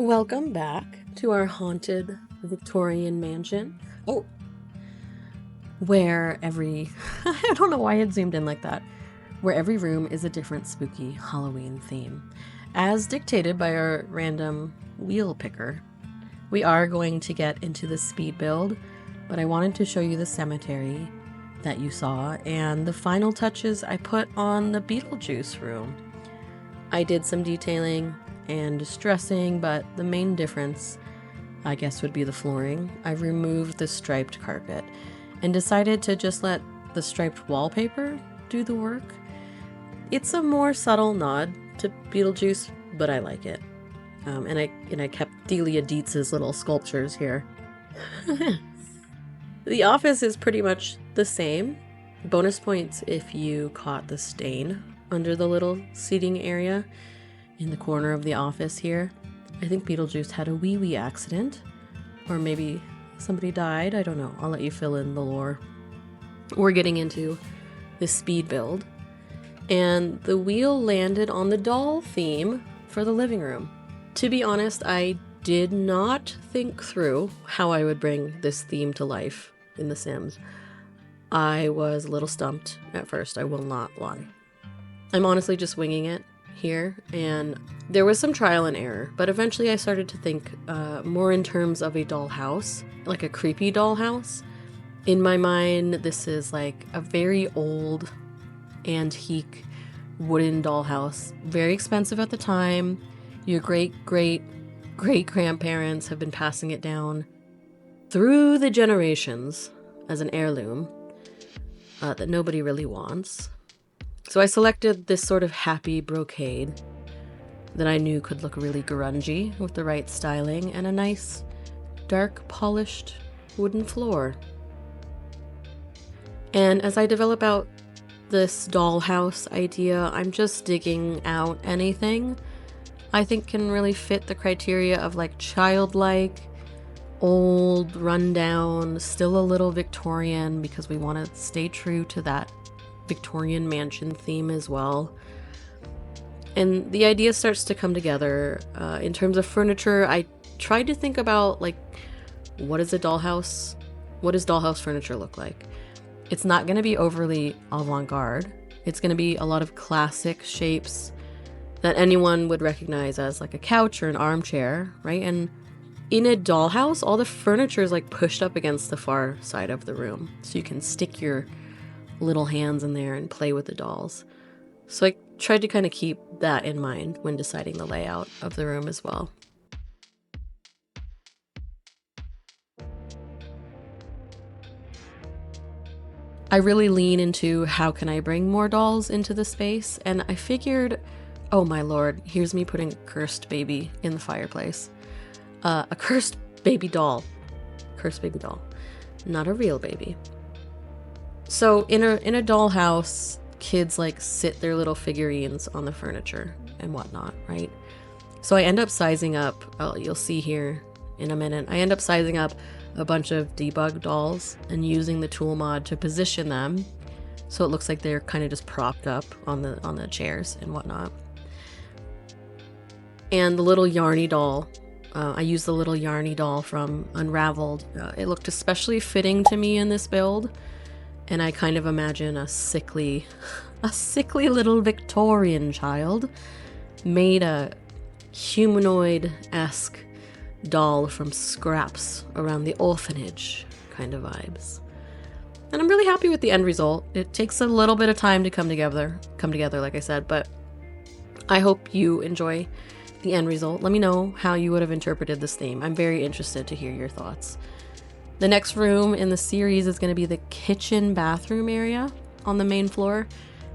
Welcome back to our Haunted Victorian Mansion. Oh, where every... I don't know why it zoomed in like that. Where every room is a different spooky Halloween theme. As dictated by our random wheel picker. We are going to get into the speed build, but I wanted to show you the cemetery that you saw and the final touches I put on the Beetlejuice room. I did some detailing and distressing, but the main difference, I guess, would be the flooring. I removed the striped carpet and decided to just let the striped wallpaper do the work. It's a more subtle nod to Beetlejuice, but I like it. And I kept Delia Dietz's little sculptures here. The office is pretty much the same. Bonus points if you caught the stain under the little seating area in the corner of the office here. I think Beetlejuice had a wee accident, or maybe somebody died. I don't know. I'll let you fill in the lore. We're getting into the speed build, and the wheel landed on the doll theme for the living room. To be honest, I did not think through how I would bring this theme to life in The Sims. I was a little stumped at first, I will not lie. I'm honestly just winging it here, and there was some trial and error, but eventually I started to think more in terms of a dollhouse, like a creepy dollhouse. In my mind, this is like a very old, antique, wooden dollhouse, very expensive at the time. Your great-great-great-grandparents have been passing it down through the generations as an heirloom that nobody really wants. So I selected this sort of happy brocade that I knew could look really grungy with the right styling and a nice, dark, polished wooden floor. And as I develop out this dollhouse idea, I'm just digging out anything I think can really fit the criteria of like childlike, old, rundown, still a little Victorian, because we want to stay true to that Victorian mansion theme as well. And the idea starts to come together. In terms of furniture, I tried to think about like, what is a dollhouse? What does dollhouse furniture look like? It's not going to be overly avant-garde. It's going to be a lot of classic shapes that anyone would recognize as like a couch or an armchair, right? And in a dollhouse, all the furniture is like pushed up against the far side of the room, so you can stick your little hands in there and play with the dolls. So I tried to kind of keep that in mind when deciding the layout of the room as well. I really lean into how can I bring more dolls into the space, and I figured, oh my lord, here's me putting a cursed baby in the fireplace. A cursed baby doll. Cursed baby doll. Not a real baby. So in a dollhouse, kids like sit their little figurines on the furniture and whatnot, right? So I end up sizing up, you'll see here in a minute, I end up sizing up a bunch of debug dolls and using the tool mod to position them so it looks like they're kind of just propped up on the chairs and whatnot. And the little Yarny doll, I used the little Yarny doll from Unraveled. It looked especially fitting to me in this build, and I kind of imagine a sickly little Victorian child made a humanoid-esque doll from scraps around the orphanage kind of vibes. And I'm really happy with the end result. It takes a little bit of time to come together, like I said, but I hope you enjoy the end result. Let me know how you would have interpreted this theme. I'm very interested to hear your thoughts. The next room in the series is going to be the kitchen bathroom area on the main floor,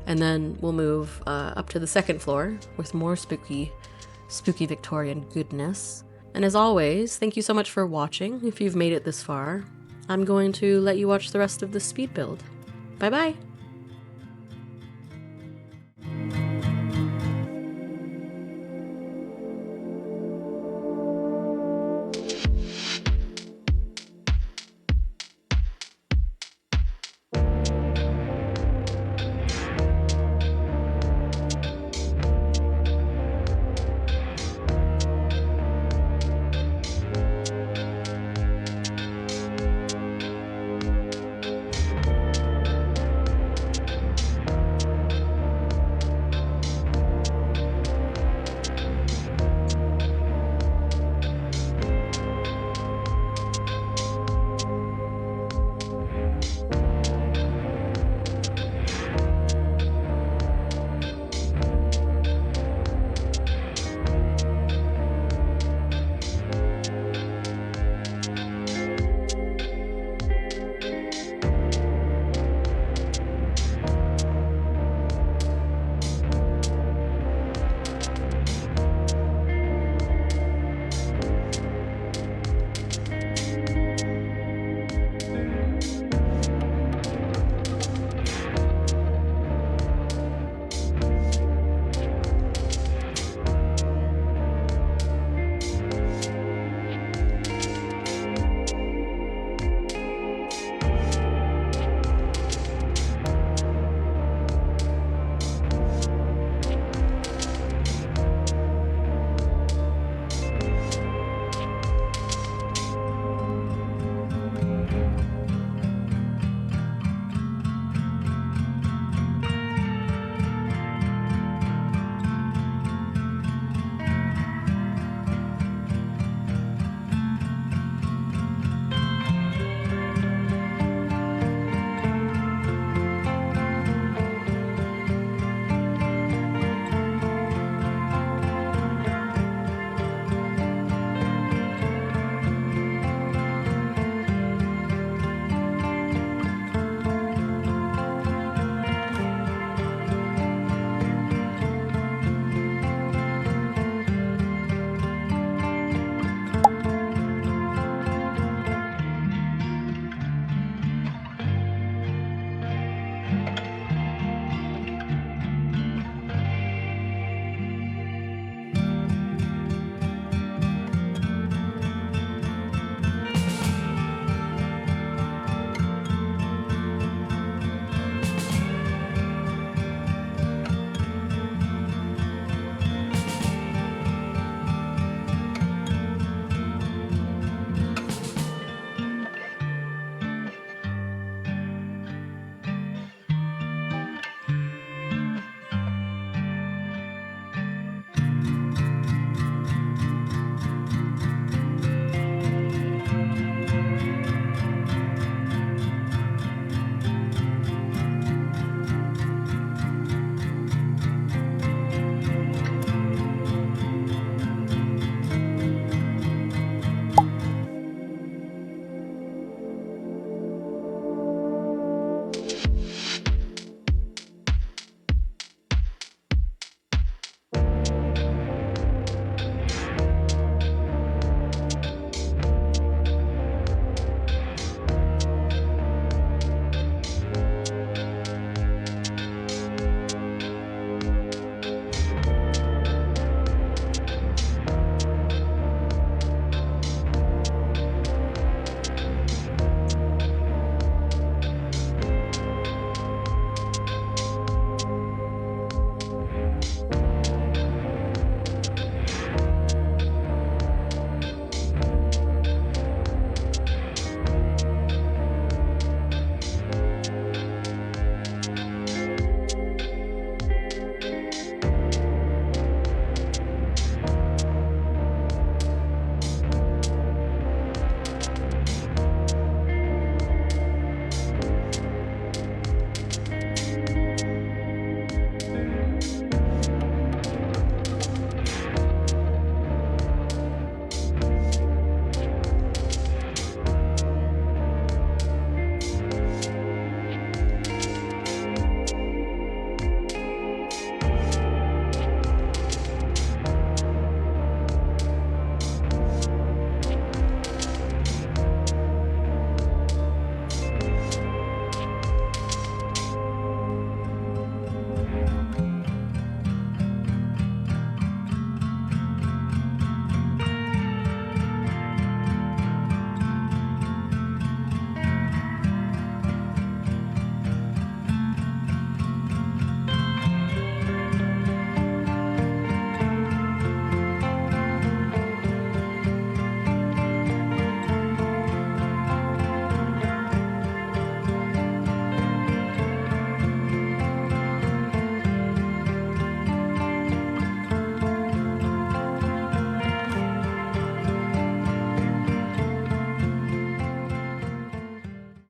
and then we'll move up to the second floor with more spooky Victorian goodness. And as always, thank you so much for watching. If you've made it this far, I'm going to let you watch the rest of the speed build. Bye bye!